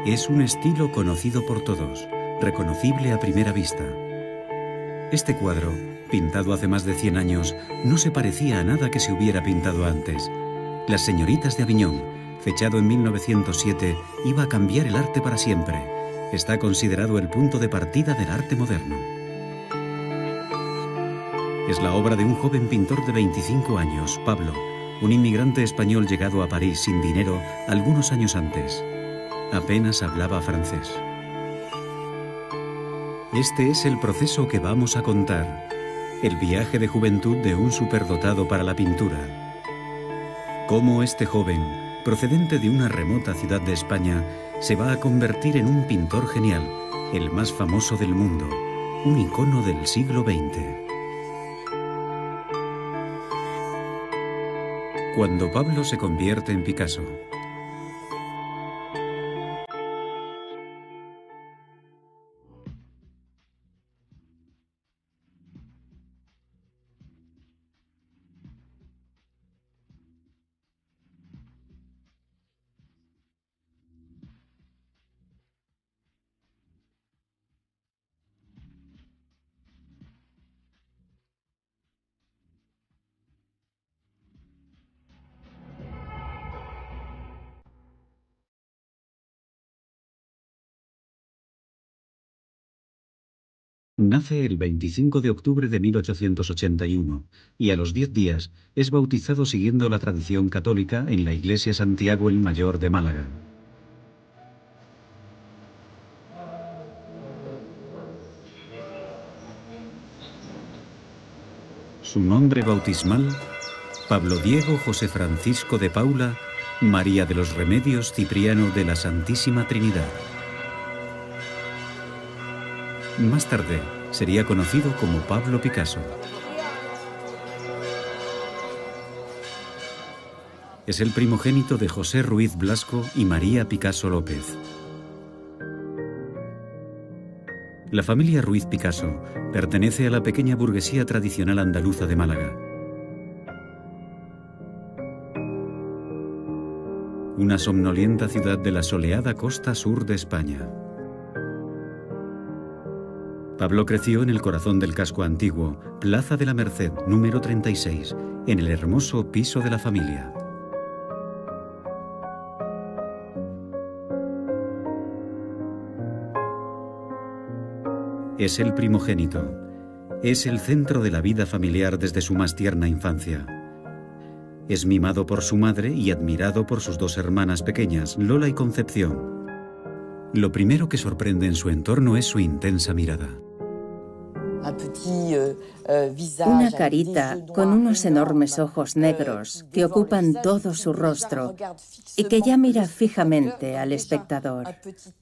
Es un estilo conocido por todos, reconocible a primera vista. Este cuadro, pintado hace más de 100 años, no se parecía a nada que se hubiera pintado antes. Las señoritas de Aviñón, fechado en 1907, iba a cambiar el arte para siempre. Está considerado el punto de partida del arte moderno. Es la obra de un joven pintor de 25 años, Pablo, un inmigrante español llegado a París sin dinero algunos años antes. Apenas hablaba francés. Este es el proceso que vamos a contar, el viaje de juventud de un superdotado para la pintura. Cómo este joven, procedente de una remota ciudad de España, se va a convertir en un pintor genial, el más famoso del mundo, un icono del siglo XX. Cuando Pablo se convierte en Picasso. Nace el 25 de octubre de 1881 y a los 10 días es bautizado siguiendo la tradición católica en la Iglesia Santiago el Mayor de Málaga. Su nombre bautismal, Pablo Diego José Francisco de Paula, María de los Remedios Cipriano de la Santísima Trinidad. Más tarde sería conocido como Pablo Picasso. Es el primogénito de José Ruiz Blasco y María Picasso López. La familia Ruiz Picasso pertenece a la pequeña burguesía tradicional andaluza de Málaga. Una somnolienta ciudad de la soleada costa sur de España. Pablo creció en el corazón del casco antiguo, Plaza de la Merced, número 36, en el hermoso piso de la familia. Es el primogénito. Es el centro de la vida familiar desde su más tierna infancia. Es mimado por su madre y admirado por sus dos hermanas pequeñas, Lola y Concepción. Lo primero que sorprende en su entorno es su intensa mirada. Una carita con unos enormes ojos negros que ocupan todo su rostro y que ya mira fijamente al espectador.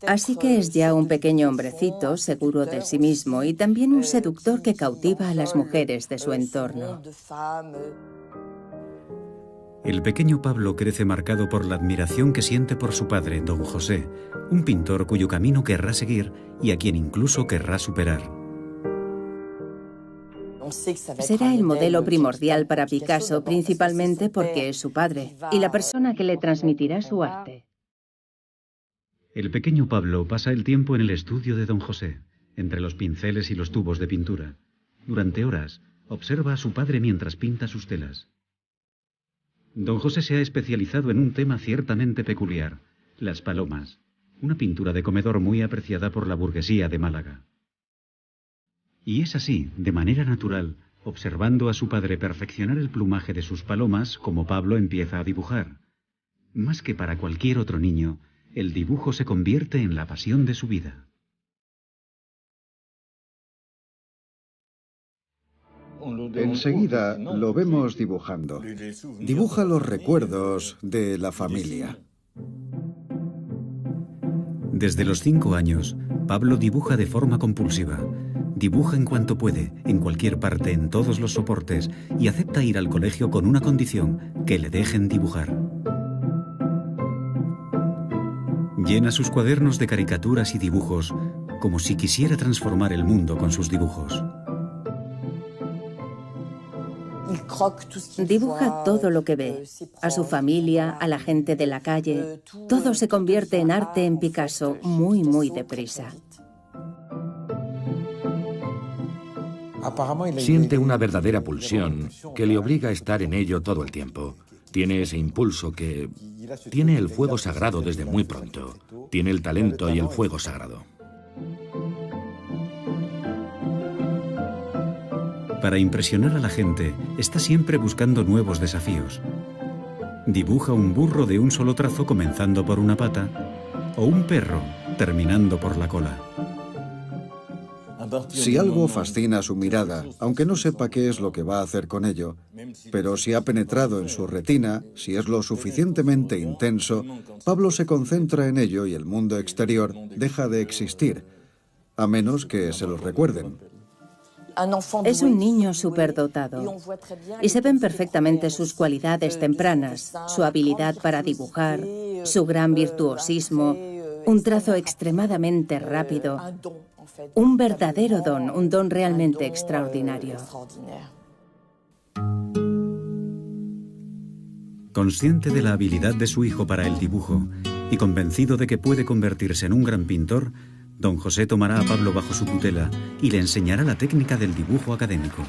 Así que es ya un pequeño hombrecito seguro de sí mismo y también un seductor que cautiva a las mujeres de su entorno. El pequeño Pablo crece marcado por la admiración que siente por su padre, don José, un pintor cuyo camino querrá seguir y a quien incluso querrá superar. Será el modelo primordial para Picasso, principalmente porque es su padre y la persona que le transmitirá su arte. El pequeño Pablo pasa el tiempo en el estudio de don José, entre los pinceles y los tubos de pintura. Durante horas, observa a su padre mientras pinta sus telas. Don José se ha especializado en un tema ciertamente peculiar, las palomas, una pintura de comedor muy apreciada por la burguesía de Málaga. Y es así, de manera natural, observando a su padre perfeccionar el plumaje de sus palomas, como Pablo empieza a dibujar. Más que para cualquier otro niño, el dibujo se convierte en la pasión de su vida. Enseguida lo vemos dibujando. Dibuja los recuerdos de la familia. Desde los 5 años, Pablo dibuja de forma compulsiva. Dibuja en cuanto puede, en cualquier parte, en todos los soportes, y acepta ir al colegio con una condición: que le dejen dibujar. Llena sus cuadernos de caricaturas y dibujos, como si quisiera transformar el mundo con sus dibujos. Dibuja todo lo que ve, a su familia, a la gente de la calle. Todo se convierte en arte en Picasso muy, muy deprisa. Siente una verdadera pulsión que le obliga a estar en ello todo el tiempo. Tiene ese impulso que... Tiene el fuego sagrado desde muy pronto. Tiene el talento y el fuego sagrado. Para impresionar a la gente, está siempre buscando nuevos desafíos. Dibuja un burro de un solo trazo comenzando por una pata, o un perro terminando por la cola. Si algo fascina su mirada, aunque no sepa qué es lo que va a hacer con ello, pero si ha penetrado en su retina, si es lo suficientemente intenso, Pablo se concentra en ello y el mundo exterior deja de existir, a menos que se lo recuerden. Es un niño superdotado y se ven perfectamente sus cualidades tempranas, su habilidad para dibujar, su gran virtuosismo, un trazo extremadamente rápido, un verdadero don, un don realmente extraordinario. Consciente de la habilidad de su hijo para el dibujo y convencido de que puede convertirse en un gran pintor, don José tomará a Pablo bajo su tutela y le enseñará la técnica del dibujo académico.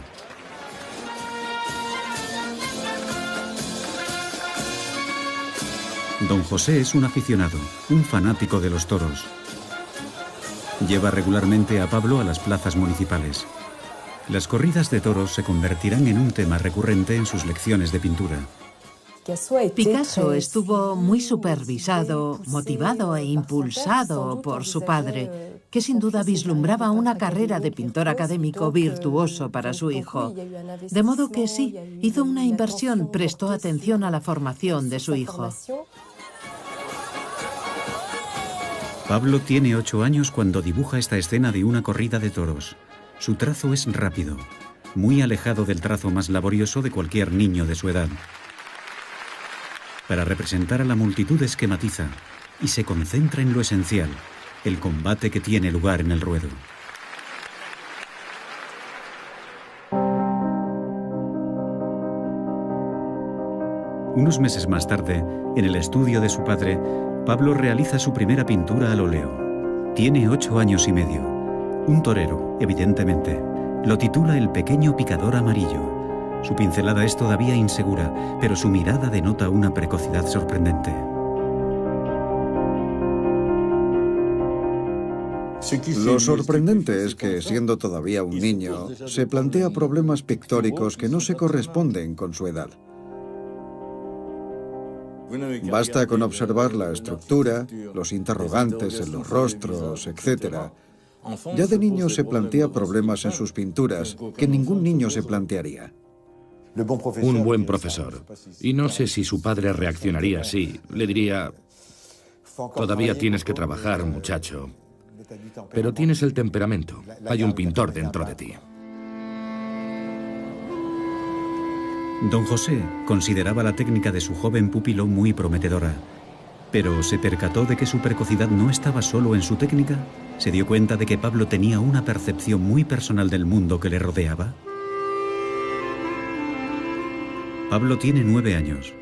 Don José es un aficionado, un fanático de los toros. Lleva regularmente a Pablo a las plazas municipales. Las corridas de toros se convertirán en un tema recurrente en sus lecciones de pintura. Picasso estuvo muy supervisado, motivado e impulsado por su padre, que sin duda vislumbraba una carrera de pintor académico virtuoso para su hijo. De modo que sí, hizo una inversión, prestó atención a la formación de su hijo. Pablo tiene 8 años cuando dibuja esta escena de una corrida de toros. Su trazo es rápido, muy alejado del trazo más laborioso de cualquier niño de su edad. Para representar a la multitud esquematiza y se concentra en lo esencial, el combate que tiene lugar en el ruedo. Unos meses más tarde, en el estudio de su padre, Pablo realiza su primera pintura al óleo. Tiene 8 años y medio. Un torero, evidentemente. Lo titula El pequeño picador amarillo. Su pincelada es todavía insegura, pero su mirada denota una precocidad sorprendente. Lo sorprendente es que, siendo todavía un niño, se plantea problemas pictóricos que no se corresponden con su edad. Basta con observar la estructura, los interrogantes en los rostros, etc. Ya de niño se plantea problemas en sus pinturas que ningún niño se plantearía. Un buen profesor. Y no sé si su padre reaccionaría así. Le diría: todavía tienes que trabajar, muchacho. Pero tienes el temperamento. Hay un pintor dentro de ti. Don José consideraba la técnica de su joven pupilo muy prometedora, pero se percató de que su precocidad no estaba solo en su técnica. Se dio cuenta de que Pablo tenía una percepción muy personal del mundo que le rodeaba. Pablo tiene 9 años.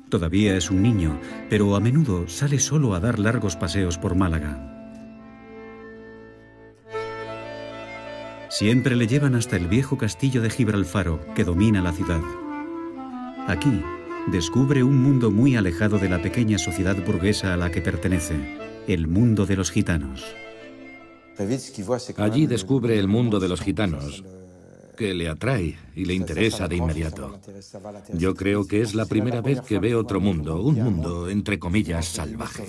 Todavía es un niño, pero a menudo sale solo a dar largos paseos por Málaga. Siempre le llevan hasta el viejo castillo de Gibralfaro, que domina la ciudad. Aquí descubre un mundo muy alejado de la pequeña sociedad burguesa a la que pertenece, el mundo de los gitanos. Allí descubre el mundo de los gitanos, que le atrae y le interesa de inmediato. Yo creo que es la primera vez que ve otro mundo, un mundo, entre comillas, salvaje.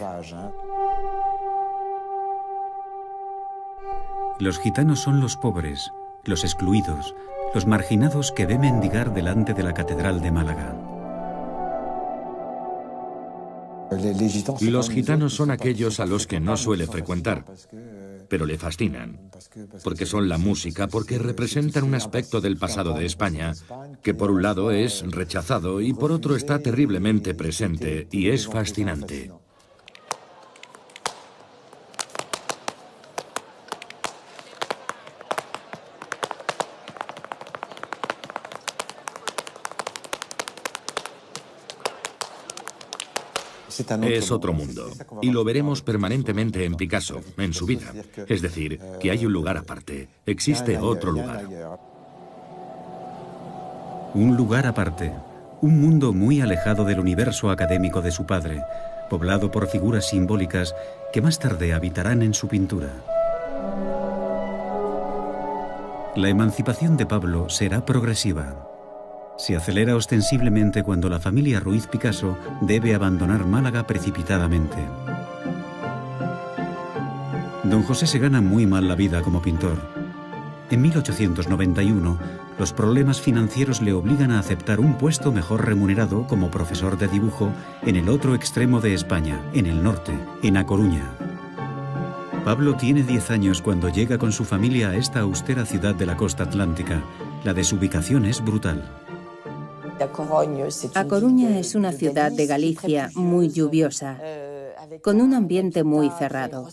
Los gitanos son los pobres, los excluidos, los marginados que ve mendigar delante de la Catedral de Málaga. Los gitanos son aquellos a los que no suele frecuentar, pero le fascinan, porque son la música, porque representan un aspecto del pasado de España, que por un lado es rechazado y por otro está terriblemente presente y es fascinante. Es otro mundo, y lo veremos permanentemente en Picasso, en su vida. Es decir, que hay un lugar aparte, existe otro lugar. Un lugar aparte, un mundo muy alejado del universo académico de su padre, poblado por figuras simbólicas que más tarde habitarán en su pintura. La emancipación de Pablo será progresiva. Se acelera ostensiblemente cuando la familia Ruiz Picasso debe abandonar Málaga precipitadamente. Don José se gana muy mal la vida como pintor. En 1891, los problemas financieros le obligan a aceptar un puesto mejor remunerado como profesor de dibujo en el otro extremo de España, en el norte, en A Coruña. Pablo tiene 10 años cuando llega con su familia a esta austera ciudad de la costa atlántica. La desubicación es brutal. A Coruña es una ciudad de Galicia muy lluviosa, con un ambiente muy cerrado.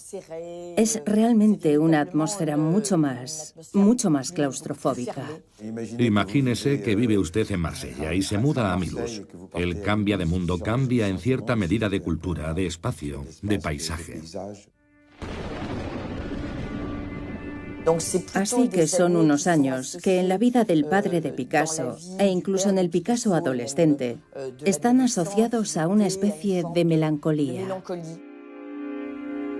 Es realmente una atmósfera mucho más claustrofóbica. Imagínese que vive usted en Marsella y se muda a Milus. Él cambia de mundo, cambia en cierta medida de cultura, de espacio, de paisaje. Así que son unos años que en la vida del padre de Picasso, e incluso en el Picasso adolescente, están asociados a una especie de melancolía.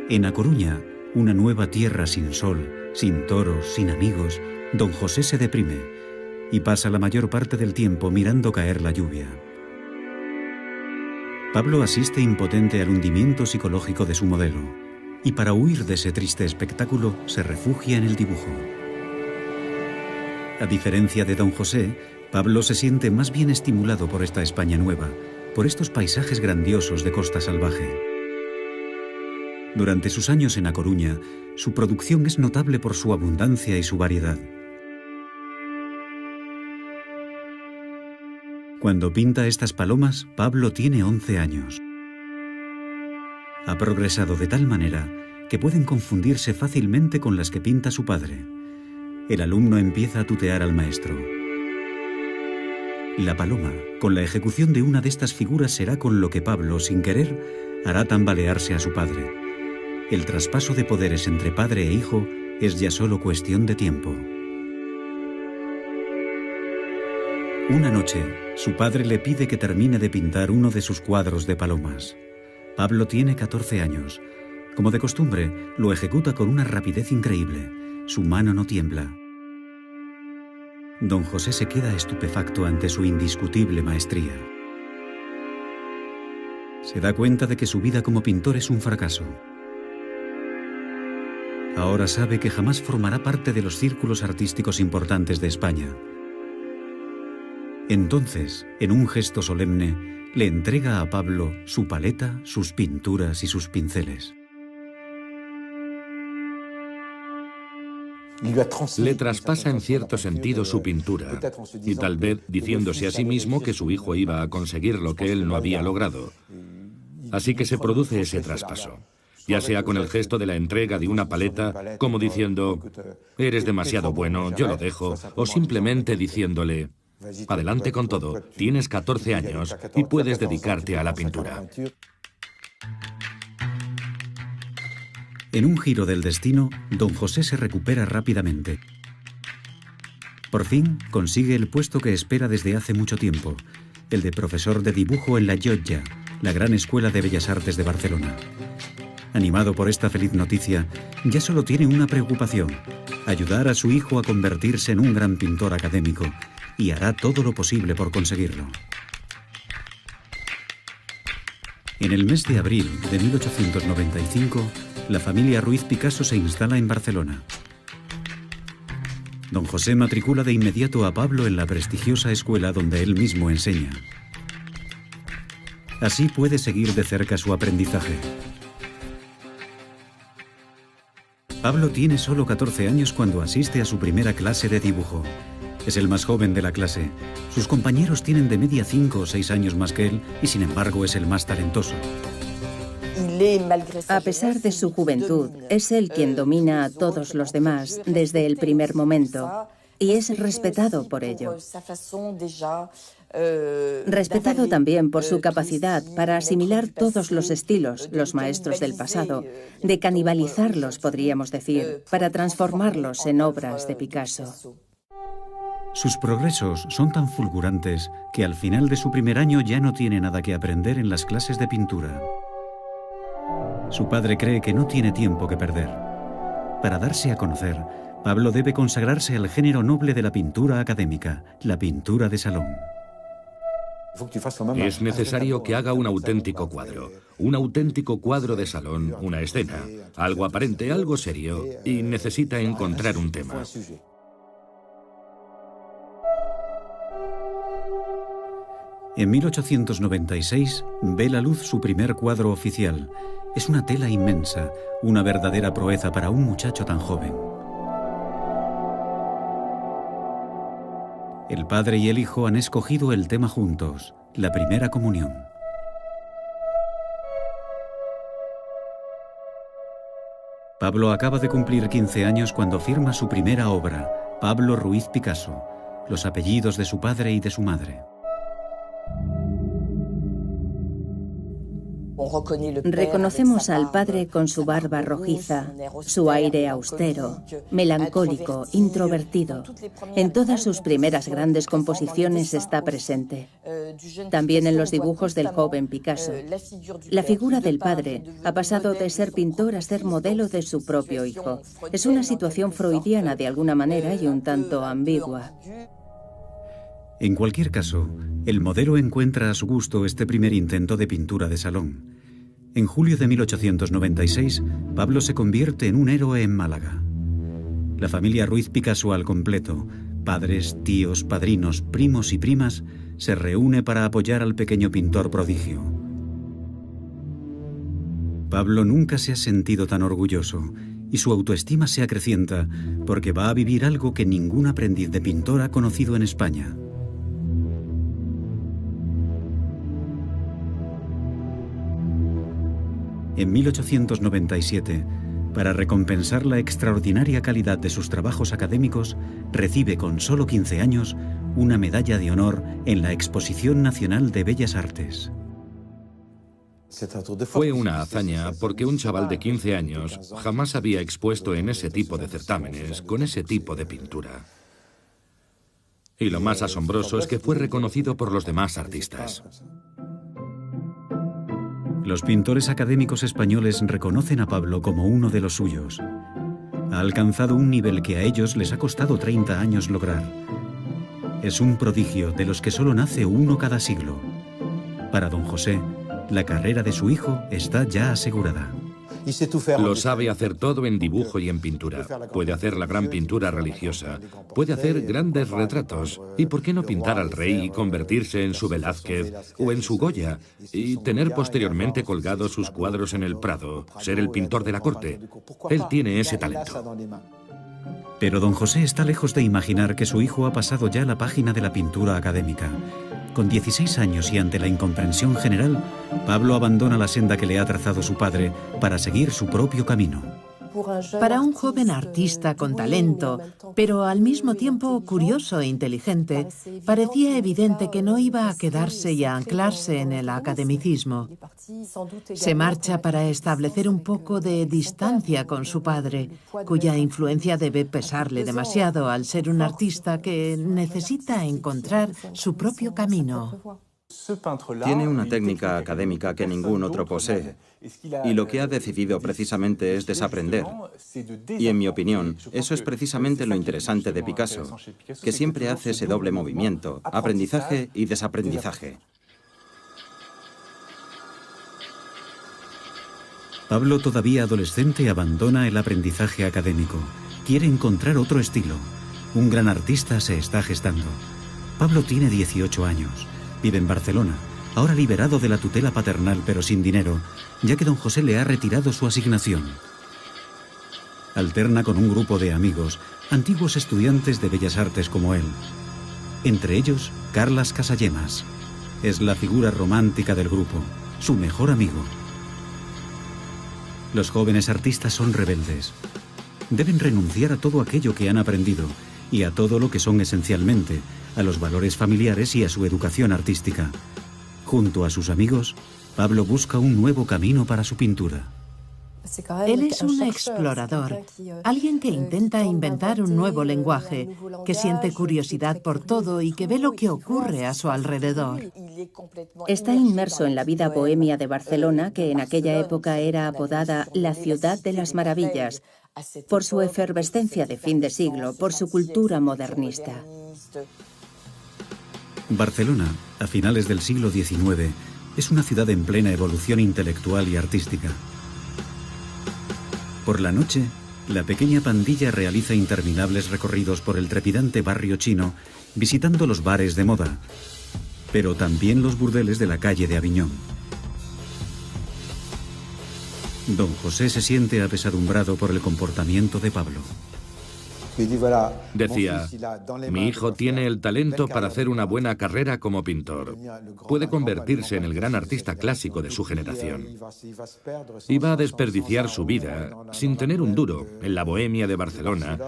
En A Coruña, una nueva tierra sin sol, sin toros, sin amigos, don José se deprime y pasa la mayor parte del tiempo mirando caer la lluvia. Pablo asiste impotente al hundimiento psicológico de su modelo y para huir de ese triste espectáculo se refugia en el dibujo. A diferencia de don José, Pablo se siente más bien estimulado por esta España nueva, por estos paisajes grandiosos de costa salvaje. Durante sus años en A Coruña, su producción es notable por su abundancia y su variedad. Cuando pinta estas palomas, Pablo tiene 11 años. Ha progresado de tal manera que pueden confundirse fácilmente con las que pinta su padre. El alumno empieza a tutear al maestro. La paloma, con la ejecución de una de estas figuras, será con lo que Pablo, sin querer, hará tambalearse a su padre. El traspaso de poderes entre padre e hijo es ya solo cuestión de tiempo. Una noche, su padre le pide que termine de pintar uno de sus cuadros de palomas. Pablo tiene 14 años. Como de costumbre, lo ejecuta con una rapidez increíble. Su mano no tiembla. Don José se queda estupefacto ante su indiscutible maestría. Se da cuenta de que su vida como pintor es un fracaso. Ahora sabe que jamás formará parte de los círculos artísticos importantes de España. Entonces, en un gesto solemne, le entrega a Pablo su paleta, sus pinturas y sus pinceles. Le traspasa en cierto sentido su pintura, y tal vez diciéndose a sí mismo que su hijo iba a conseguir lo que él no había logrado. Así que se produce ese traspaso, ya sea con el gesto de la entrega de una paleta, como diciendo, eres demasiado bueno, yo lo dejo, o simplemente diciéndole, adelante con todo, tienes 14 años y puedes dedicarte a la pintura. En un giro del destino, don José se recupera rápidamente. Por fin consigue el puesto que espera desde hace mucho tiempo, el de profesor de dibujo en la Llotja, la gran escuela de Bellas Artes de Barcelona. Animado por esta feliz noticia, ya solo tiene una preocupación: ayudar a su hijo a convertirse en un gran pintor académico, y hará todo lo posible por conseguirlo. En el mes de abril de 1895, la familia Ruiz Picasso se instala en Barcelona. Don José matricula de inmediato a Pablo en la prestigiosa escuela donde él mismo enseña. Así puede seguir de cerca su aprendizaje. Pablo tiene solo 14 años cuando asiste a su primera clase de dibujo. Es el más joven de la clase. Sus compañeros tienen de media 5 o 6 años más que él y sin embargo es el más talentoso. A pesar de su juventud, es él quien domina a todos los demás desde el primer momento y es respetado por ello. Respetado también por su capacidad para asimilar todos los estilos, los maestros del pasado, de canibalizarlos, podríamos decir, para transformarlos en obras de Picasso. Sus progresos son tan fulgurantes que al final de su primer año ya no tiene nada que aprender en las clases de pintura. Su padre cree que no tiene tiempo que perder. Para darse a conocer, Pablo debe consagrarse al género noble de la pintura académica, la pintura de salón. Es necesario que haga un auténtico cuadro de salón, una escena, algo aparente, algo serio, y necesita encontrar un tema. En 1896 ve la luz su primer cuadro oficial. Es una tela inmensa, una verdadera proeza para un muchacho tan joven. El padre y el hijo han escogido el tema juntos, la primera comunión. Pablo acaba de cumplir 15 años cuando firma su primera obra, Pablo Ruiz Picasso, los apellidos de su padre y de su madre. Reconocemos al padre con su barba rojiza, su aire austero, melancólico, introvertido. En todas sus primeras grandes composiciones está presente. También en los dibujos del joven Picasso. La figura del padre ha pasado de ser pintor a ser modelo de su propio hijo. Es una situación freudiana de alguna manera y un tanto ambigua. En cualquier caso, el modelo encuentra a su gusto este primer intento de pintura de salón. En julio de 1896, Pablo se convierte en un héroe en Málaga. La familia Ruiz Picasso al completo, padres, tíos, padrinos, primos y primas, se reúne para apoyar al pequeño pintor prodigio. Pablo nunca se ha sentido tan orgulloso y su autoestima se acrecienta porque va a vivir algo que ningún aprendiz de pintor ha conocido en España. En 1897, para recompensar la extraordinaria calidad de sus trabajos académicos, recibe con solo 15 años una medalla de honor en la Exposición Nacional de Bellas Artes. Fue una hazaña porque un chaval de 15 años jamás había expuesto en ese tipo de certámenes, con ese tipo de pintura. Y lo más asombroso es que fue reconocido por los demás artistas. Los pintores académicos españoles reconocen a Pablo como uno de los suyos. Ha alcanzado un nivel que a ellos les ha costado 30 años lograr. Es un prodigio de los que solo nace uno cada siglo. Para don José, la carrera de su hijo está ya asegurada. Lo sabe hacer todo en dibujo y en pintura. Puede hacer la gran pintura religiosa. Puede hacer grandes retratos. ¿Y por qué no pintar al rey y convertirse en su Velázquez o en su Goya? Y tener posteriormente colgados sus cuadros en el Prado. Ser el pintor de la corte. Él tiene ese talento. Pero don José está lejos de imaginar que su hijo ha pasado ya la página de la pintura académica. Con 16 años y ante la incomprensión general, Pablo abandona la senda que le ha trazado su padre para seguir su propio camino. Para un joven artista con talento, pero al mismo tiempo curioso e inteligente, parecía evidente que no iba a quedarse y a anclarse en el academicismo. Se marcha para establecer un poco de distancia con su padre, cuya influencia debe pesarle demasiado al ser un artista que necesita encontrar su propio camino. Tiene una técnica académica que ningún otro posee, y lo que ha decidido precisamente es desaprender. Y en mi opinión, eso es precisamente lo interesante de Picasso, que siempre hace ese doble movimiento, aprendizaje y desaprendizaje. Pablo, todavía adolescente, abandona el aprendizaje académico. Quiere encontrar otro estilo. Un gran artista se está gestando. Pablo tiene 18 años. Vive en Barcelona, ahora liberado de la tutela paternal pero sin dinero, ya que don José le ha retirado su asignación. Alterna con un grupo de amigos, antiguos estudiantes de Bellas Artes como él. Entre ellos, Carlas Casagemas. Es la figura romántica del grupo, su mejor amigo. Los jóvenes artistas son rebeldes. Deben renunciar a todo aquello que han aprendido y a todo lo que son esencialmente, a los valores familiares y a su educación artística. Junto a sus amigos, Pablo busca un nuevo camino para su pintura. Él es un explorador, alguien que intenta inventar un nuevo lenguaje, que siente curiosidad por todo y que ve lo que ocurre a su alrededor. Está inmerso en la vida bohemia de Barcelona, que en aquella época era apodada la ciudad de las maravillas, por su efervescencia de fin de siglo, por su cultura modernista. Barcelona, a finales del siglo XIX, es una ciudad en plena evolución intelectual y artística. Por la noche, la pequeña pandilla realiza interminables recorridos por el trepidante barrio chino, visitando los bares de moda, pero también los burdeles de la calle de Aviñón. Don José se siente apesadumbrado por el comportamiento de Pablo. Decía, mi hijo tiene el talento para hacer una buena carrera como pintor. Puede convertirse en el gran artista clásico de su generación. Iba a desperdiciar su vida sin tener un duro en la bohemia de Barcelona,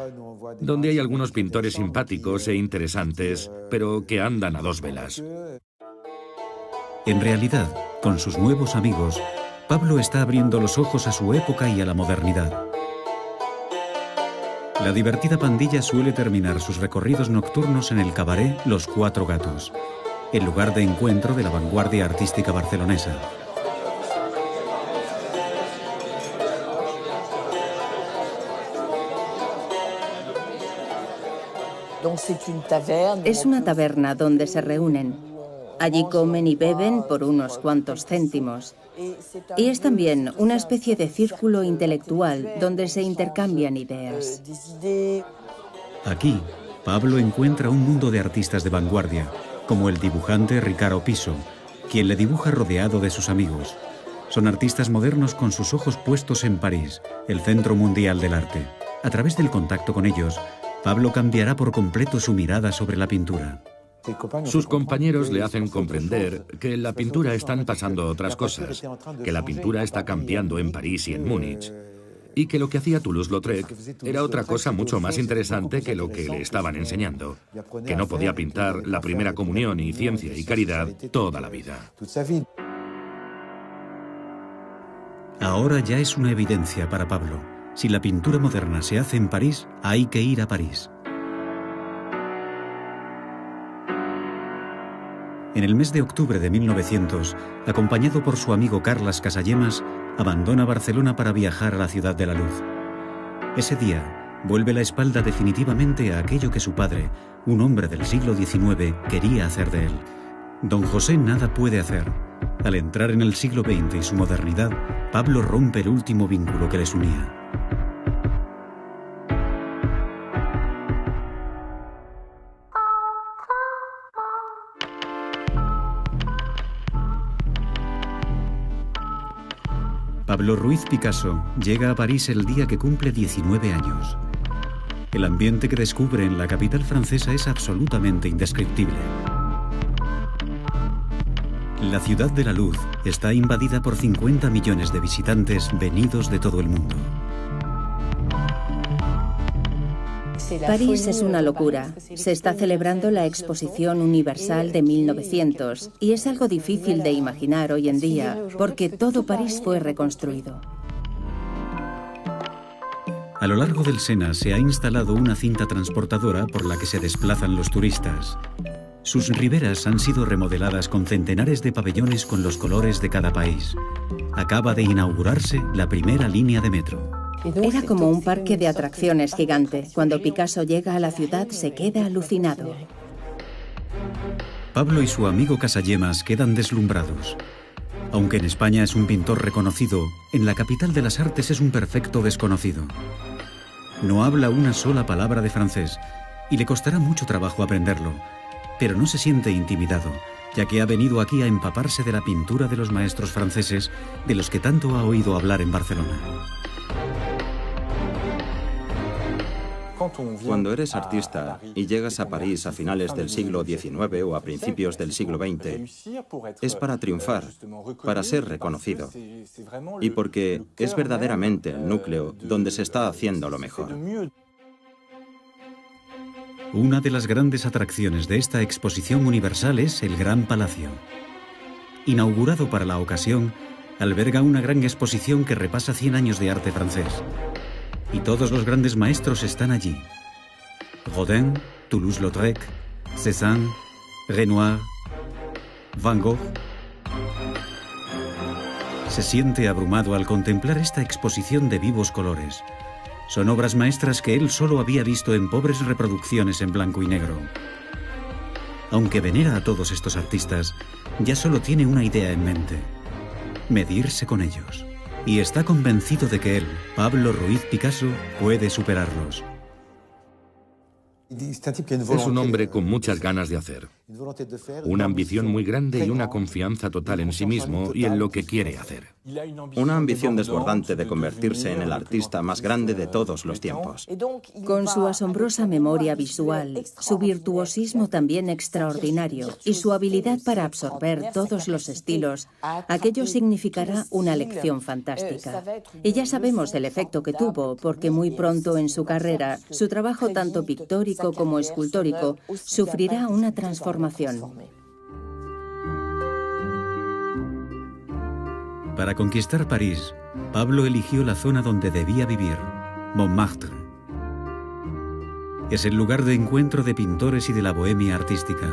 donde hay algunos pintores simpáticos e interesantes, pero que andan a dos velas. En realidad, con sus nuevos amigos, Pablo está abriendo los ojos a su época y a la modernidad. La divertida pandilla suele terminar sus recorridos nocturnos en el cabaret Los Cuatro Gatos, el lugar de encuentro de la vanguardia artística barcelonesa. Es una taberna donde se reúnen. Allí comen y beben por unos cuantos céntimos. Y es también una especie de círculo intelectual donde se intercambian ideas. Aquí, Pablo encuentra un mundo de artistas de vanguardia, como el dibujante Ricardo Piso, quien le dibuja rodeado de sus amigos. Son artistas modernos con sus ojos puestos en París, el centro mundial del arte. A través del contacto con ellos, Pablo cambiará por completo su mirada sobre la pintura. Sus compañeros le hacen comprender que en la pintura están pasando otras cosas, que la pintura está cambiando en París y en Múnich, y que lo que hacía Toulouse-Lautrec era otra cosa mucho más interesante que lo que le estaban enseñando, que no podía pintar la primera comunión y ciencia y caridad toda la vida. Ahora ya es una evidencia para Pablo. Si la pintura moderna se hace en París, hay que ir a París. En el mes de octubre de 1900, acompañado por su amigo Carles Casagemas, abandona Barcelona para viajar a la Ciudad de la Luz. Ese día, vuelve la espalda definitivamente a aquello que su padre, un hombre del siglo XIX, quería hacer de él. Don José nada puede hacer. Al entrar en el siglo XX y su modernidad, Pablo rompe el último vínculo que les unía. Pablo Ruiz Picasso llega a París el día que cumple 19 años. El ambiente que descubre en la capital francesa es absolutamente indescriptible. La Ciudad de la Luz está invadida por 50 millones de visitantes venidos de todo el mundo. París es una locura. Se está celebrando la Exposición Universal de 1900 y es algo difícil de imaginar hoy en día porque todo París fue reconstruido. A lo largo del Sena se ha instalado una cinta transportadora por la que se desplazan los turistas. Sus riberas han sido remodeladas con centenares de pabellones con los colores de cada país. Acaba de inaugurarse la primera línea de metro. Era como un parque de atracciones gigante. Cuando Picasso llega a la ciudad se queda alucinado. Pablo y su amigo Casagemas quedan deslumbrados. Aunque en España es un pintor reconocido, en la capital de las artes es un perfecto desconocido. No habla una sola palabra de francés y le costará mucho trabajo aprenderlo, pero no se siente intimidado, ya que ha venido aquí a empaparse de la pintura de los maestros franceses de los que tanto ha oído hablar en Barcelona. Cuando eres artista y llegas a París a finales del siglo XIX o a principios del siglo XX, es para triunfar, para ser reconocido, y porque es verdaderamente el núcleo donde se está haciendo lo mejor. Una de las grandes atracciones de esta exposición universal es el Gran Palacio. Inaugurado para la ocasión, alberga una gran exposición que repasa 100 años de arte francés. Y todos los grandes maestros están allí. Rodin, Toulouse-Lautrec, Cézanne, Renoir, Van Gogh. Se siente abrumado al contemplar esta exposición de vivos colores. Son obras maestras que él solo había visto en pobres reproducciones en blanco y negro. Aunque venera a todos estos artistas, ya solo tiene una idea en mente: medirse con ellos. Y está convencido de que él, Pablo Ruiz Picasso, puede superarlos. Es un hombre con muchas ganas de hacer, una ambición muy grande y una confianza total en sí mismo y en lo que quiere hacer. Una ambición desbordante de convertirse en el artista más grande de todos los tiempos. Con su asombrosa memoria visual, su virtuosismo también extraordinario y su habilidad para absorber todos los estilos, aquello significará una lección fantástica. Y ya sabemos el efecto que tuvo, porque muy pronto en su carrera, su trabajo tanto pictórico como escultórico sufrirá una transformación. Para conquistar París, Pablo eligió la zona donde debía vivir, Montmartre. Es el lugar de encuentro de pintores y de la bohemia artística.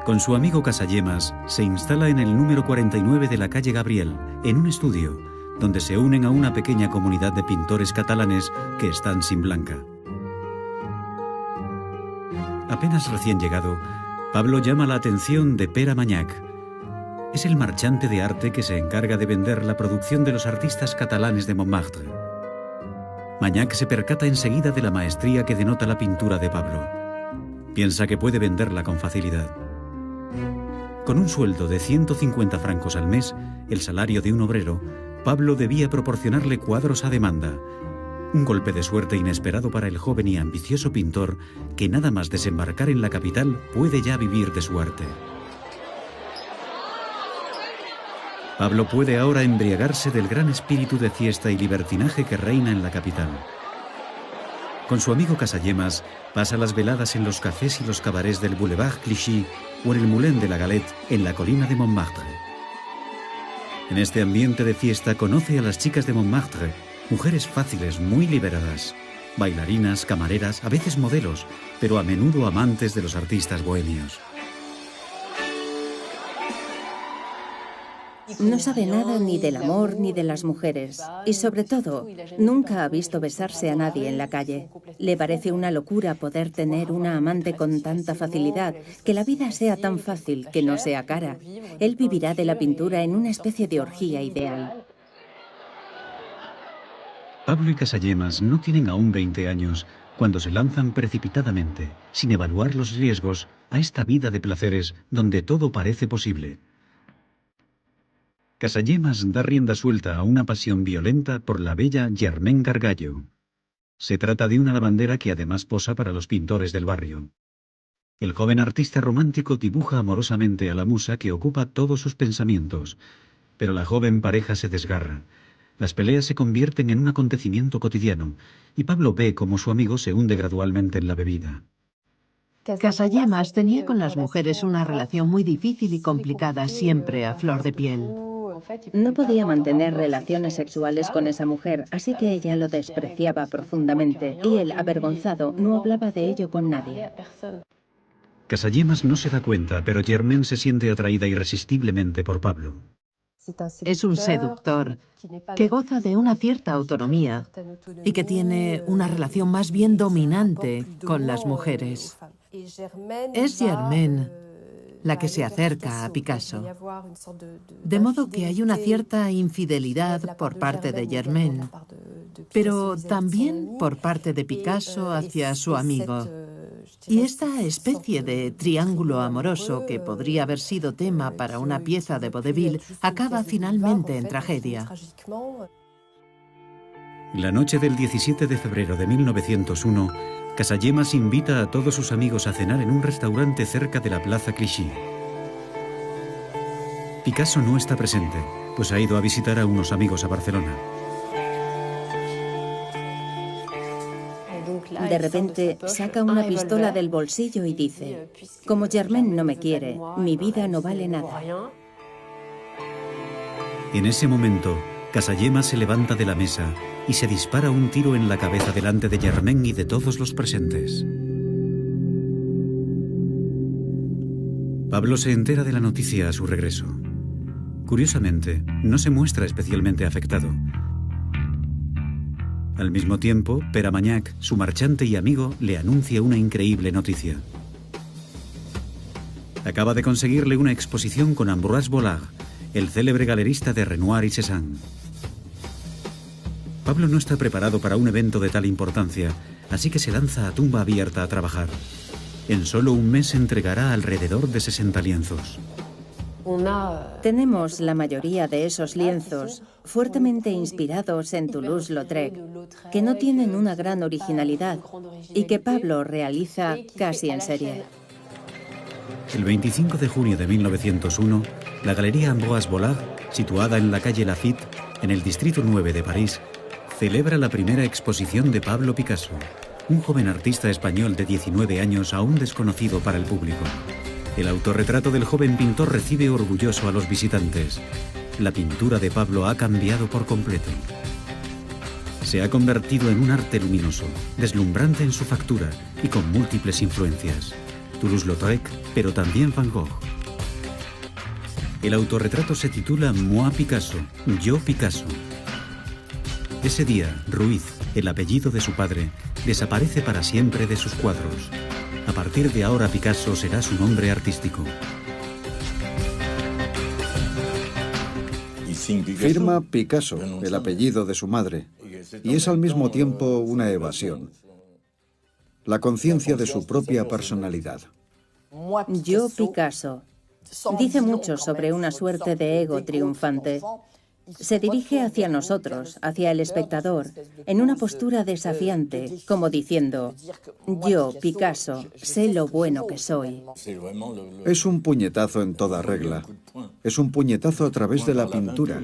Con su amigo Casagemas, se instala en el número 49 de la calle Gabriel, en un estudio, donde se unen a una pequeña comunidad de pintores catalanes que están sin blanca. Apenas recién llegado, Pablo llama la atención de Pere Magnac. Es el marchante de arte que se encarga de vender la producción de los artistas catalanes de Montmartre. Magnac se percata enseguida de la maestría que denota la pintura de Pablo. Piensa que puede venderla con facilidad. Con un sueldo de 150 francos al mes, el salario de un obrero, Pablo debía proporcionarle cuadros a demanda. Un golpe de suerte inesperado para el joven y ambicioso pintor que nada más desembarcar en la capital puede ya vivir de su arte. Pablo puede ahora embriagarse del gran espíritu de fiesta y libertinaje que reina en la capital. Con su amigo Casagemas pasa las veladas en los cafés y los cabarets del Boulevard Clichy o en el Moulin de la Galette en la colina de Montmartre. En este ambiente de fiesta conoce a las chicas de Montmartre, mujeres fáciles, muy liberadas, bailarinas, camareras, a veces modelos, pero a menudo amantes de los artistas bohemios. No sabe nada ni del amor ni de las mujeres. Y sobre todo, nunca ha visto besarse a nadie en la calle. Le parece una locura poder tener una amante con tanta facilidad, que la vida sea tan fácil, que no sea cara. Él vivirá de la pintura en una especie de orgía ideal. Pablo y Casagemas no tienen aún 20 años cuando se lanzan precipitadamente, sin evaluar los riesgos, a esta vida de placeres donde todo parece posible. Casagemas da rienda suelta a una pasión violenta por la bella Germaine Gargallo. Se trata de una lavandera que además posa para los pintores del barrio. El joven artista romántico dibuja amorosamente a la musa que ocupa todos sus pensamientos, pero la joven pareja se desgarra. Las peleas se convierten en un acontecimiento cotidiano, y Pablo ve cómo su amigo se hunde gradualmente en la bebida. Casagemas tenía con las mujeres una relación muy difícil y complicada, siempre a flor de piel. No podía mantener relaciones sexuales con esa mujer, así que ella lo despreciaba profundamente, y él, avergonzado, no hablaba de ello con nadie. Casagemas no se da cuenta, pero Germaine se siente atraída irresistiblemente por Pablo. Es un seductor que goza de una cierta autonomía y que tiene una relación más bien dominante con las mujeres. Es Germaine la que se acerca a Picasso. De modo que hay una cierta infidelidad por parte de Germaine, pero también por parte de Picasso hacia su amigo. Y esta especie de triángulo amoroso que podría haber sido tema para una pieza de vaudeville acaba finalmente en tragedia. La noche del 17 de febrero de 1901, Casagemas invita a todos sus amigos a cenar en un restaurante cerca de la Plaza Clichy. Picasso no está presente, pues ha ido a visitar a unos amigos a Barcelona. De repente saca una pistola del bolsillo y dice: como Germaine no me quiere, mi vida no vale nada. En ese momento, Casallema se levanta de la mesa y se dispara un tiro en la cabeza delante de Germaine y de todos los presentes. Pablo se entera de la noticia a su regreso. Curiosamente, no se muestra especialmente afectado. Al mismo tiempo, Pere Magnac, su marchante y amigo, le anuncia una increíble noticia. Acaba de conseguirle una exposición con Ambroise Vollard, el célebre galerista de Renoir y Cézanne. Pablo no está preparado para un evento de tal importancia, así que se lanza a tumba abierta a trabajar. En solo un mes entregará alrededor de 60 lienzos. Tenemos la mayoría de esos lienzos fuertemente inspirados en Toulouse-Lautrec, que no tienen una gran originalidad y que Pablo realiza casi en serie. El 25 de junio de 1901, la Galería Ambroise Vollard, situada en la calle Lafitte, en el distrito 9 de París, celebra la primera exposición de Pablo Picasso, un joven artista español de 19 años aún desconocido para el público. El autorretrato del joven pintor recibe orgulloso a los visitantes. La pintura de Pablo ha cambiado por completo. Se ha convertido en un arte luminoso, deslumbrante en su factura y con múltiples influencias. Toulouse-Lautrec, pero también Van Gogh. El autorretrato se titula Moi Picasso, Yo Picasso. Ese día, Ruiz, el apellido de su padre, desaparece para siempre de sus cuadros. A partir de ahora, Picasso será su nombre artístico. Firma Picasso, el apellido de su madre, y es al mismo tiempo una evasión. La conciencia de su propia personalidad. Yo Picasso. Dice mucho sobre una suerte de ego triunfante. Se dirige hacia nosotros, hacia el espectador, en una postura desafiante, como diciendo: yo, Picasso, sé lo bueno que soy. Es un puñetazo en toda regla. Es un puñetazo a través de la pintura.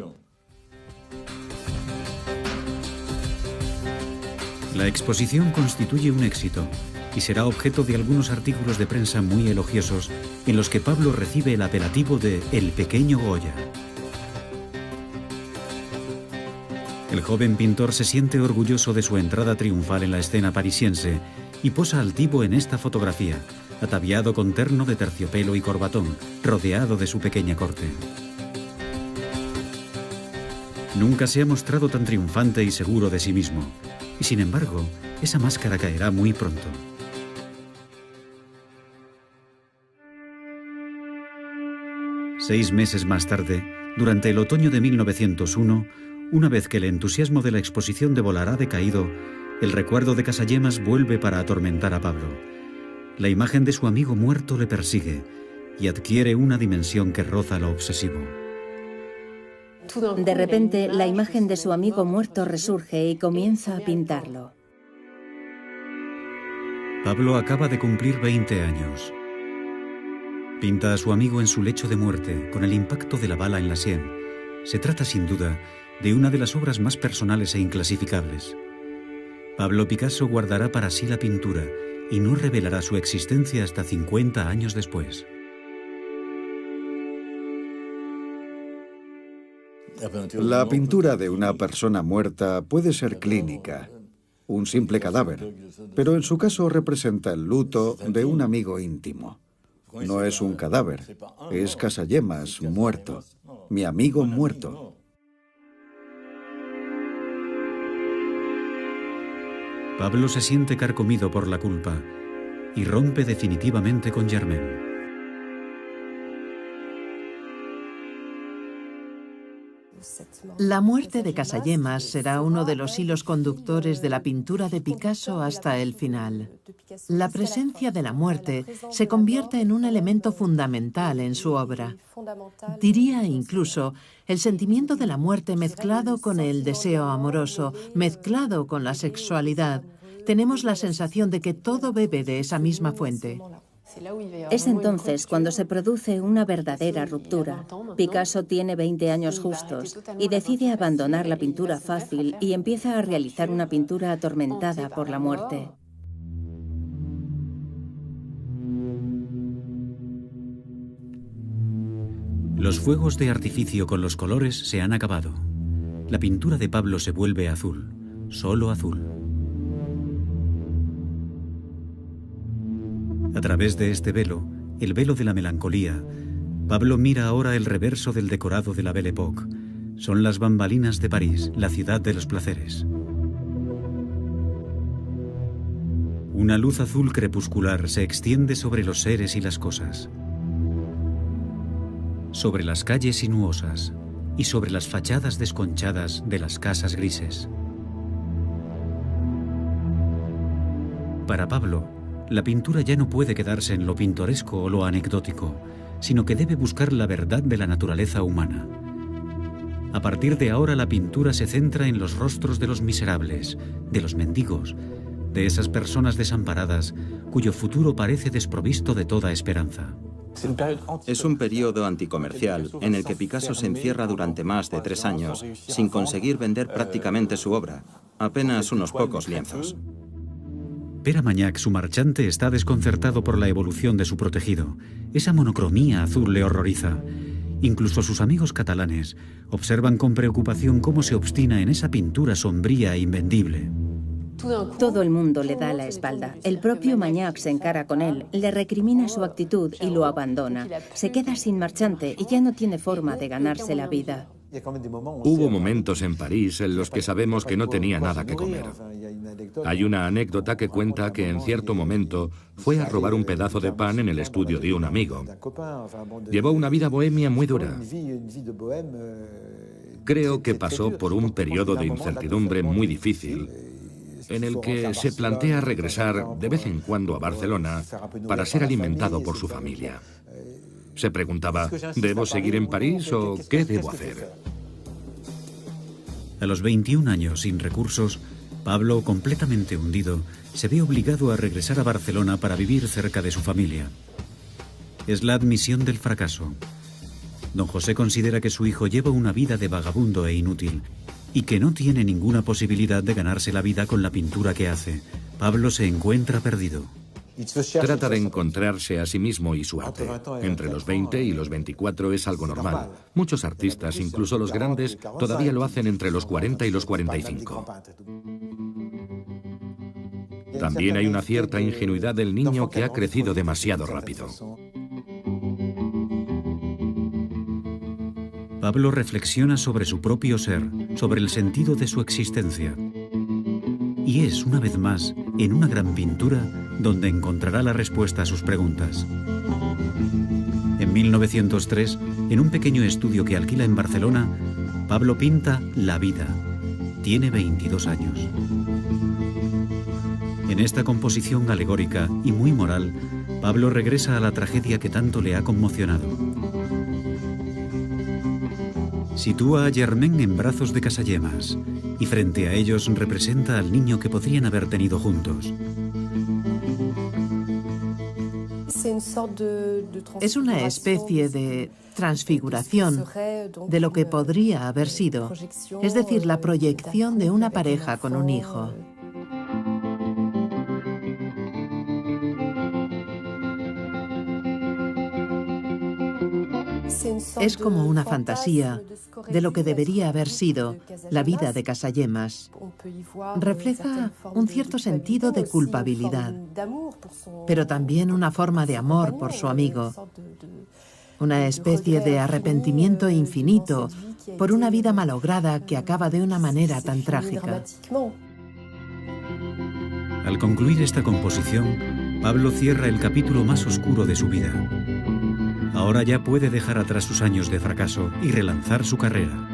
La exposición constituye un éxito y será objeto de algunos artículos de prensa muy elogiosos en los que Pablo recibe el apelativo de El Pequeño Goya. El joven pintor se siente orgulloso de su entrada triunfal en la escena parisiense y posa altivo en esta fotografía, ataviado con terno de terciopelo y corbatón, rodeado de su pequeña corte. Nunca se ha mostrado tan triunfante y seguro de sí mismo, y sin embargo, esa máscara caerá muy pronto. Seis meses más tarde, durante el otoño de 1901, una vez que el entusiasmo de la exposición de Vollard ha decaído, el recuerdo de Casagemas vuelve para atormentar a Pablo. La imagen de su amigo muerto le persigue y adquiere una dimensión que roza lo obsesivo. De repente, la imagen de su amigo muerto resurge y comienza a pintarlo. Pablo acaba de cumplir 20 años. Pinta a su amigo en su lecho de muerte, con el impacto de la bala en la sien. Se trata, sin duda, de una de las obras más personales e inclasificables. Pablo Picasso guardará para sí la pintura y no revelará su existencia hasta 50 años después. La pintura de una persona muerta puede ser clínica, un simple cadáver, pero en su caso representa el luto de un amigo íntimo. No es un cadáver, es Casagemas muerto, mi amigo muerto. Pablo se siente carcomido por la culpa y rompe definitivamente con Germaine. La muerte de Casagemas será uno de los hilos conductores de la pintura de Picasso hasta el final. La presencia de la muerte se convierte en un elemento fundamental en su obra. Diría incluso el sentimiento de la muerte mezclado con el deseo amoroso, mezclado con la sexualidad. Tenemos la sensación de que todo bebe de esa misma fuente. Es entonces cuando se produce una verdadera ruptura. Picasso tiene 20 años justos y decide abandonar la pintura fácil y empieza a realizar una pintura atormentada por la muerte. Los fuegos de artificio con los colores se han acabado. La pintura de Pablo se vuelve azul, solo azul. A través de este velo, el velo de la melancolía, Pablo mira ahora el reverso del decorado de la Belle Époque. Son las bambalinas de París, la ciudad de los placeres. Una luz azul crepuscular se extiende sobre los seres y las cosas, sobre las calles sinuosas y sobre las fachadas desconchadas de las casas grises. Para Pablo, la pintura ya no puede quedarse en lo pintoresco o lo anecdótico, sino que debe buscar la verdad de la naturaleza humana. A partir de ahora la pintura se centra en los rostros de los miserables, de los mendigos, de esas personas desamparadas cuyo futuro parece desprovisto de toda esperanza. Es un periodo anticomercial en el que Picasso se encierra durante más de 3 años sin conseguir vender prácticamente su obra, apenas unos pocos lienzos. Pere Magnac, su marchante, está desconcertado por la evolución de su protegido. Esa monocromía azul le horroriza. Incluso sus amigos catalanes observan con preocupación cómo se obstina en esa pintura sombría e invendible. Todo el mundo le da la espalda. El propio Magnac se encara con él, le recrimina su actitud y lo abandona. Se queda sin marchante y ya no tiene forma de ganarse la vida. Hubo momentos en París en los que sabemos que no tenía nada que comer. Hay una anécdota que cuenta que en cierto momento fue a robar un pedazo de pan en el estudio de un amigo. Llevó una vida bohemia muy dura. Creo que pasó por un periodo de incertidumbre muy difícil, en el que se plantea regresar de vez en cuando a Barcelona para ser alimentado por su familia. Se preguntaba, ¿debo seguir en París o qué debo hacer? A los 21 años, sin recursos, Pablo, completamente hundido, se ve obligado a regresar a Barcelona para vivir cerca de su familia. Es la admisión del fracaso. Don José considera que su hijo lleva una vida de vagabundo e inútil y que no tiene ninguna posibilidad de ganarse la vida con la pintura que hace. Pablo se encuentra perdido. Trata de encontrarse a sí mismo y su arte. Entre los 20 y los 24 es algo normal. Muchos artistas, incluso los grandes, todavía lo hacen entre los 40 y los 45. También hay una cierta ingenuidad del niño que ha crecido demasiado rápido. Pablo reflexiona sobre su propio ser, sobre el sentido de su existencia. Y es, una vez más, en una gran pintura, donde encontrará la respuesta a sus preguntas. En 1903, en un pequeño estudio que alquila en Barcelona, Pablo pinta La vida. Tiene 22 años. En esta composición alegórica y muy moral, Pablo regresa a la tragedia que tanto le ha conmocionado. Sitúa a Germain en brazos de Casagemas y frente a ellos representa al niño que podrían haber tenido juntos. Es una especie de transfiguración de lo que podría haber sido, es decir, la proyección de una pareja con un hijo. Es como una fantasía de lo que debería haber sido la vida de Casagemas. Refleja un cierto sentido de culpabilidad, pero también una forma de amor por su amigo. Una especie de arrepentimiento infinito por una vida malograda que acaba de una manera tan trágica. Al concluir esta composición, Pablo cierra el capítulo más oscuro de su vida. Ahora ya puede dejar atrás sus años de fracaso y relanzar su carrera.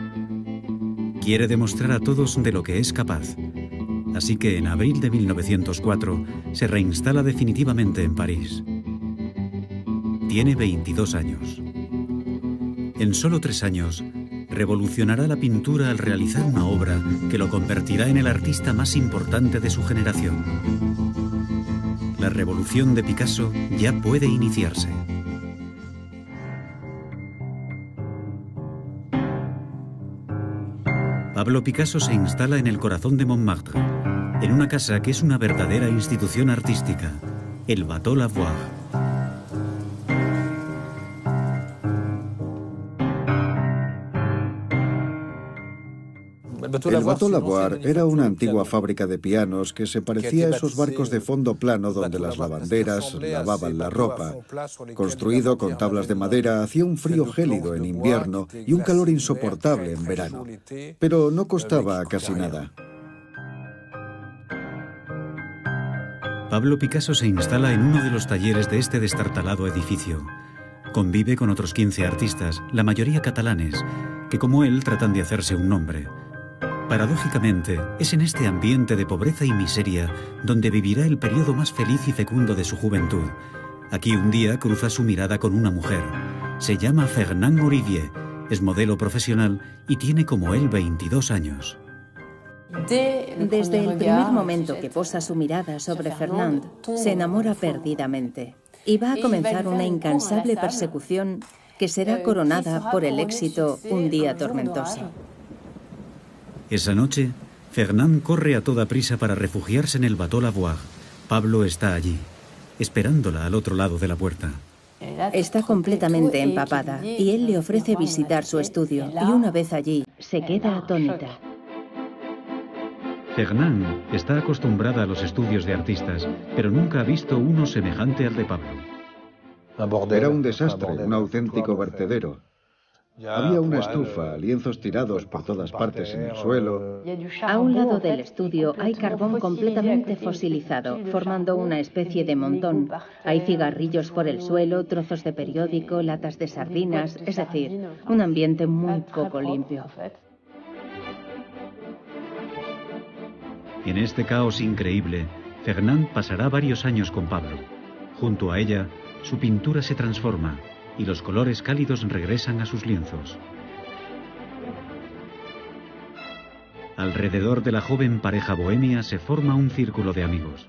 Quiere demostrar a todos de lo que es capaz. Así que en abril de 1904 se reinstala definitivamente en París. Tiene 22 años. En solo 3 años, revolucionará la pintura al realizar una obra que lo convertirá en el artista más importante de su generación. La revolución de Picasso ya puede iniciarse. Pablo Picasso se instala en el corazón de Montmartre, en una casa que es una verdadera institución artística, el Bateau Lavoir. El Bateau Lavoir era una antigua fábrica de pianos que se parecía a esos barcos de fondo plano donde las lavanderas lavaban la ropa. Construido con tablas de madera, hacía un frío gélido en invierno y un calor insoportable en verano. Pero no costaba casi nada. Pablo Picasso se instala en uno de los talleres de este destartalado edificio. Convive con otros 15 artistas, la mayoría catalanes, que como él tratan de hacerse un nombre. Paradójicamente, es en este ambiente de pobreza y miseria donde vivirá el periodo más feliz y fecundo de su juventud. Aquí un día cruza su mirada con una mujer. Se llama Fernand Olivier, es modelo profesional y tiene como él 22 años. Desde el primer momento que posa su mirada sobre Fernand, se enamora perdidamente y va a comenzar una incansable persecución que será coronada por el éxito un día tormentoso. Esa noche, Fernand corre a toda prisa para refugiarse en el Bateau Lavoir. Pablo está allí, esperándola al otro lado de la puerta. Está completamente empapada y él le ofrece visitar su estudio y una vez allí se queda atónita. Fernand está acostumbrada a los estudios de artistas, pero nunca ha visto uno semejante al de Pablo. Era un desastre, un auténtico vertedero. Había una estufa, lienzos tirados por todas partes en el suelo. A un lado del estudio hay carbón completamente fosilizado, formando una especie de montón. Hay cigarrillos por el suelo, trozos de periódico, latas de sardinas, es decir, un ambiente muy poco limpio. En este caos increíble, Fernand pasará varios años con Pablo. Junto a ella, su pintura se transforma y los colores cálidos regresan a sus lienzos. Alrededor de la joven pareja bohemia se forma un círculo de amigos.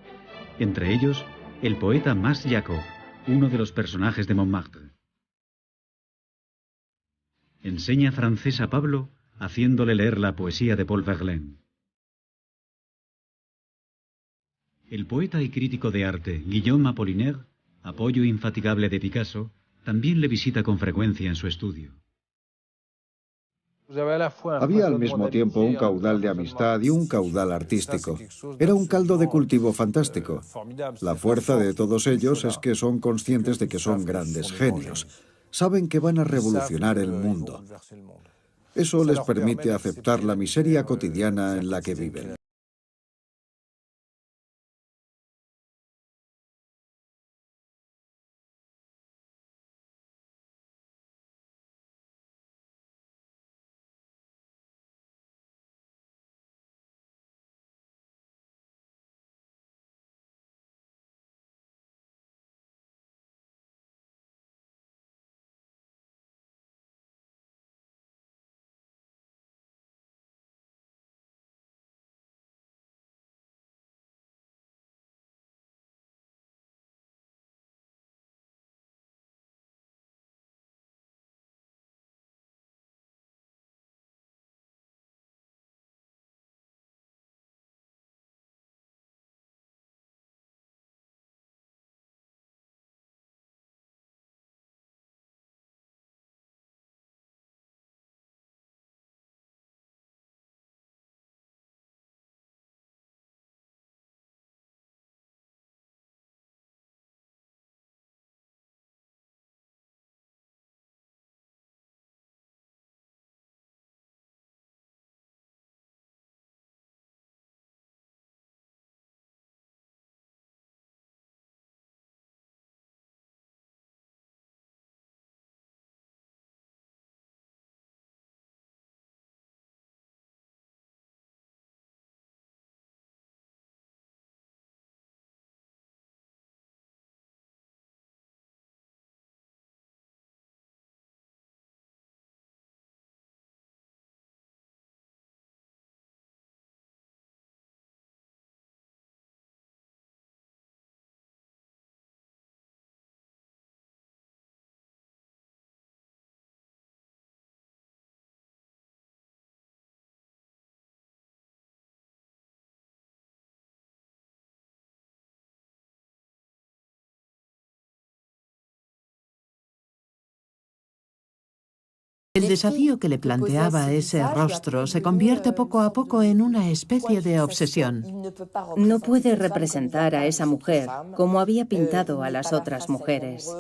Entre ellos, el poeta Mas Jacob, uno de los personajes de Montmartre. Enseña francés a Pablo, haciéndole leer la poesía de Paul Verlaine. El poeta y crítico de arte Guillaume Apollinaire, apoyo infatigable de Picasso, también le visita con frecuencia en su estudio. Había al mismo tiempo un caudal de amistad y un caudal artístico. Era un caldo de cultivo fantástico. La fuerza de todos ellos es que son conscientes de que son grandes genios. Saben que van a revolucionar el mundo. Eso les permite aceptar la miseria cotidiana en la que viven. El desafío que le planteaba ese rostro se convierte poco a poco en una especie de obsesión. No puede representar a esa mujer como había pintado a las otras mujeres.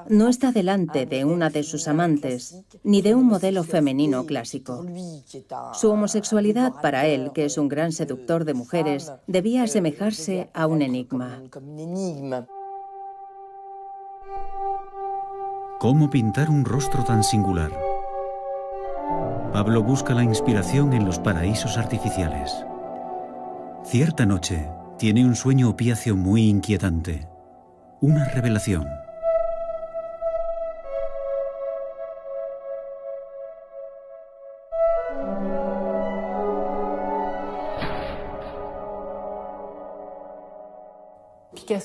No está delante de una de sus amantes, ni de un modelo femenino clásico. Su homosexualidad para él, que es un gran seductor de mujeres, debía asemejarse a un enigma. ¿Cómo pintar un rostro tan singular? Pablo busca la inspiración en los paraísos artificiales. Cierta noche, tiene un sueño opiáceo muy inquietante. Una revelación.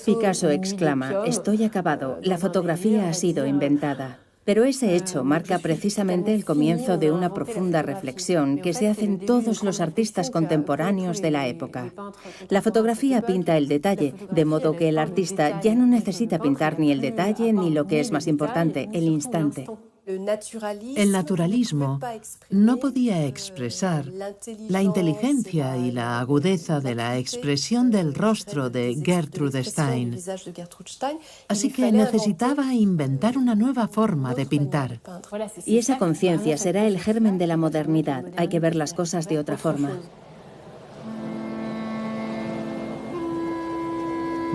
Picasso exclama: «Estoy acabado, la fotografía ha sido inventada». Pero ese hecho marca precisamente el comienzo de una profunda reflexión que se hacen todos los artistas contemporáneos de la época. La fotografía pinta el detalle, de modo que el artista ya no necesita pintar ni el detalle ni lo que es más importante, el instante. El naturalismo no podía expresar la inteligencia y la agudeza de la expresión del rostro de Gertrude Stein, así que necesitaba inventar una nueva forma de pintar. Y esa conciencia será el germen de la modernidad. Hay que ver las cosas de otra forma.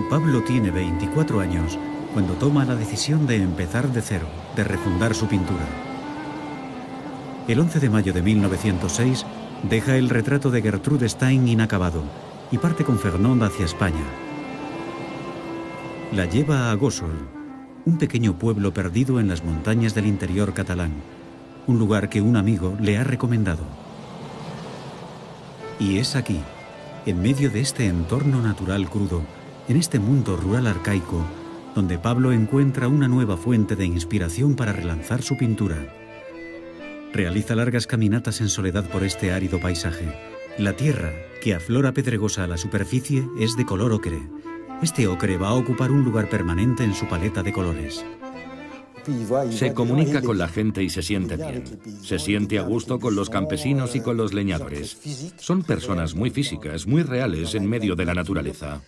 Pablo tiene 24 años cuando toma la decisión de empezar de cero, de refundar su pintura. El 11 de mayo de 1906 deja el retrato de Gertrude Stein inacabado y parte con Fernand hacia España. La lleva a Gósol, un pequeño pueblo perdido en las montañas del interior catalán, un lugar que un amigo le ha recomendado. Y es aquí, en medio de este entorno natural crudo, en este mundo rural arcaico, donde Pablo encuentra una nueva fuente de inspiración para relanzar su pintura. Realiza largas caminatas en soledad por este árido paisaje. La tierra, que aflora pedregosa a la superficie, es de color ocre. Este ocre va a ocupar un lugar permanente en su paleta de colores. Se comunica con la gente y se siente bien. Se siente a gusto con los campesinos y con los leñadores. Son personas muy físicas, muy reales en medio de la naturaleza.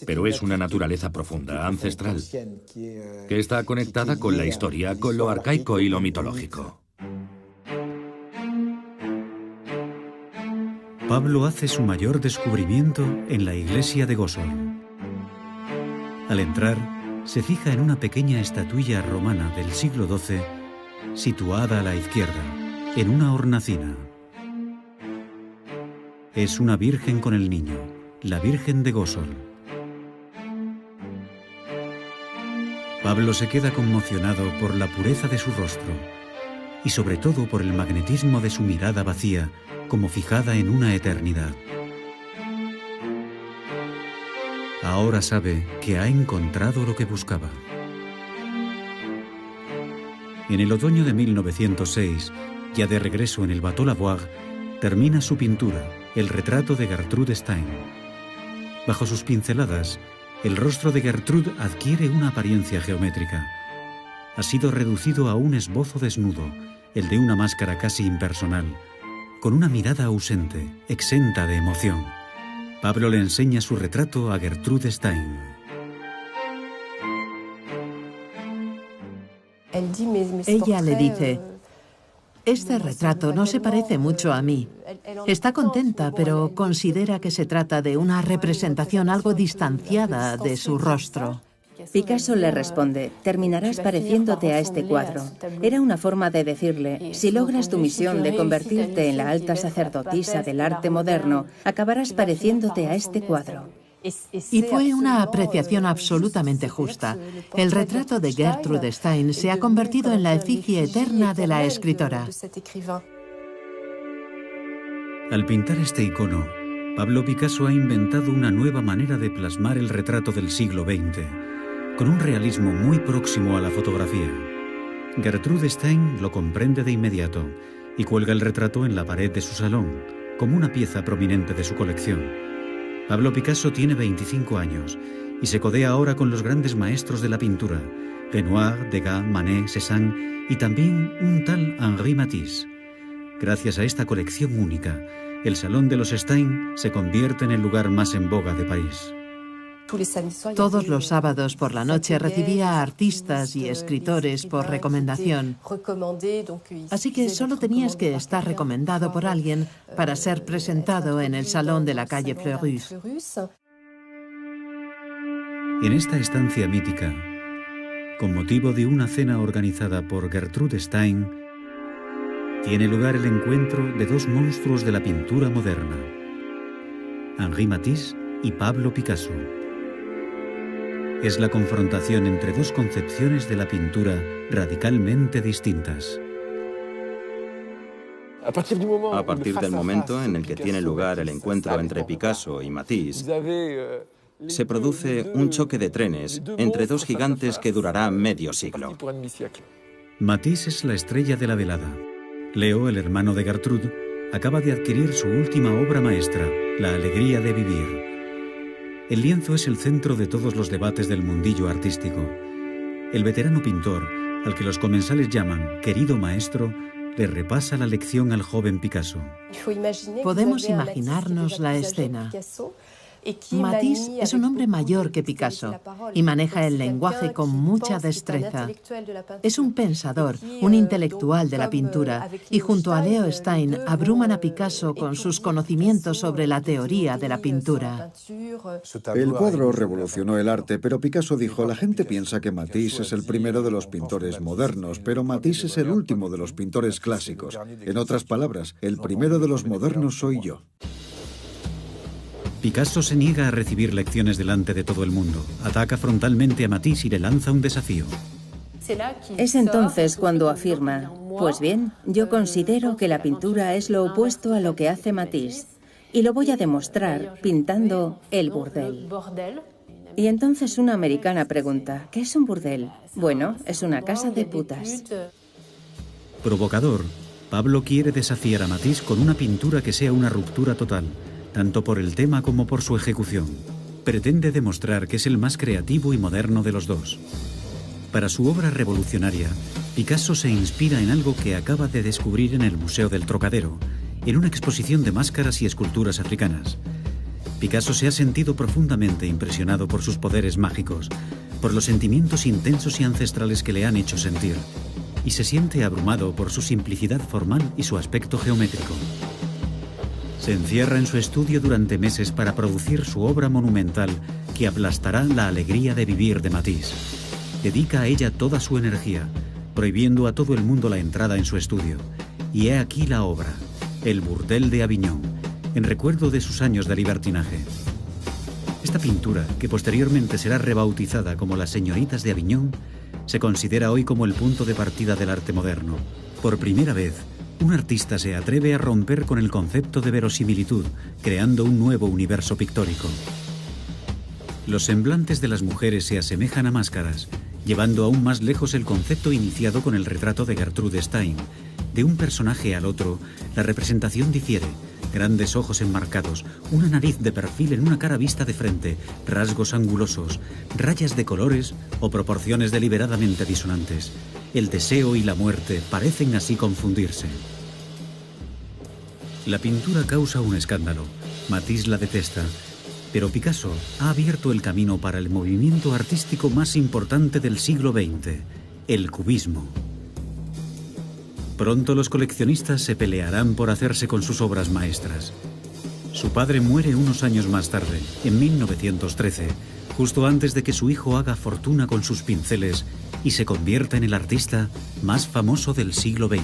Pero es una naturaleza profunda, ancestral, que está conectada con la historia, con lo arcaico y lo mitológico. Pablo hace su mayor descubrimiento en la iglesia de Gósol. Al entrar, se fija en una pequeña estatuilla romana del siglo XII, situada a la izquierda, en una hornacina. Es una virgen con el niño, la Virgen de Gósol. Pablo se queda conmocionado por la pureza de su rostro y sobre todo por el magnetismo de su mirada vacía, como fijada en una eternidad. Ahora sabe que ha encontrado lo que buscaba. En el otoño de 1906, ya de regreso en el Bateau Lavoir, termina su pintura, el retrato de Gertrude Stein. Bajo sus pinceladas, el rostro de Gertrude adquiere una apariencia geométrica. Ha sido reducido a un esbozo desnudo, el de una máscara casi impersonal, con una mirada ausente, exenta de emoción. Pablo le enseña su retrato a Gertrude Stein. Ella le dice: «Este retrato no se parece mucho a mí». Está contenta, pero considera que se trata de una representación algo distanciada de su rostro. Picasso le responde: «Terminarás pareciéndote a este cuadro». Era una forma de decirle: si logras tu misión de convertirte en la alta sacerdotisa del arte moderno, acabarás pareciéndote a este cuadro. Y fue una apreciación absolutamente justa. El retrato de Gertrude Stein se ha convertido en la efigie eterna de la escritora. Al pintar este icono, Pablo Picasso ha inventado una nueva manera de plasmar el retrato del siglo XX, con un realismo muy próximo a la fotografía. Gertrude Stein lo comprende de inmediato y cuelga el retrato en la pared de su salón, como una pieza prominente de su colección. Pablo Picasso tiene 25 años y se codea ahora con los grandes maestros de la pintura, Renoir, Degas, Manet, Cézanne y también un tal Henri Matisse. Gracias a esta colección única, el Salón de los Stein se convierte en el lugar más en boga de París. Todos los sábados por la noche recibía a artistas y escritores por recomendación. Así que solo tenías que estar recomendado por alguien para ser presentado en el salón de la calle Fleurus. En esta estancia mítica, con motivo de una cena organizada por Gertrude Stein, tiene lugar el encuentro de dos monstruos de la pintura moderna, Henri Matisse y Pablo Picasso. Es la confrontación entre dos concepciones de la pintura radicalmente distintas. A partir del momento en el que tiene lugar el encuentro entre Picasso y Matisse, se produce un choque de trenes entre dos gigantes que durará medio siglo. Matisse es la estrella de la velada. Leo, el hermano de Gertrude, acaba de adquirir su última obra maestra, La alegría de vivir. El lienzo es el centro de todos los debates del mundillo artístico. El veterano pintor, al que los comensales llaman querido maestro, le repasa la lección al joven Picasso. Podemos imaginarnos la escena. Matisse es un hombre mayor que Picasso y maneja el lenguaje con mucha destreza. Es un pensador, un intelectual de la pintura, y junto a Leo Stein abruman a Picasso con sus conocimientos sobre la teoría de la pintura. El cuadro revolucionó el arte, pero Picasso dijo: la gente piensa que Matisse es el primero de los pintores modernos, pero Matisse es el último de los pintores clásicos. En otras palabras, el primero de los modernos soy yo. Picasso se niega a recibir lecciones delante de todo el mundo. Ataca frontalmente a Matisse y le lanza un desafío. Es entonces cuando afirma: pues bien, yo considero que la pintura es lo opuesto a lo que hace Matisse, y lo voy a demostrar pintando el burdel. Y entonces una americana pregunta: ¿qué es un burdel? Bueno, es una casa de putas. Provocador, Pablo quiere desafiar a Matisse con una pintura que sea una ruptura total, tanto por el tema como por su ejecución. Pretende demostrar que es el más creativo y moderno de los dos. Para su obra revolucionaria, Picasso se inspira en algo que acaba de descubrir en el Museo del Trocadero, en una exposición de máscaras y esculturas africanas. Picasso se ha sentido profundamente impresionado por sus poderes mágicos, por los sentimientos intensos y ancestrales que le han hecho sentir, y se siente abrumado por su simplicidad formal y su aspecto geométrico. Se encierra en su estudio durante meses para producir su obra monumental que aplastará la alegría de vivir de Matisse. Dedica a ella toda su energía, prohibiendo a todo el mundo la entrada en su estudio. Y he aquí la obra, El burdel de Aviñón, en recuerdo de sus años de libertinaje. Esta pintura, que posteriormente será rebautizada como Las señoritas de Aviñón, se considera hoy como el punto de partida del arte moderno. Por primera vez, un artista se atreve a romper con el concepto de verosimilitud, creando un nuevo universo pictórico. Los semblantes de las mujeres se asemejan a máscaras, llevando aún más lejos el concepto iniciado con el retrato de Gertrude Stein. De un personaje al otro, la representación difiere. Grandes ojos enmarcados, una nariz de perfil en una cara vista de frente, rasgos angulosos, rayas de colores o proporciones deliberadamente disonantes. El deseo y la muerte parecen así confundirse. La pintura causa un escándalo. Matisse la detesta, pero Picasso ha abierto el camino para el movimiento artístico más importante del siglo XX, el cubismo. Pronto los coleccionistas se pelearán por hacerse con sus obras maestras. Su padre muere unos años más tarde, en 1913, justo antes de que su hijo haga fortuna con sus pinceles y se convierta en el artista más famoso del siglo XX.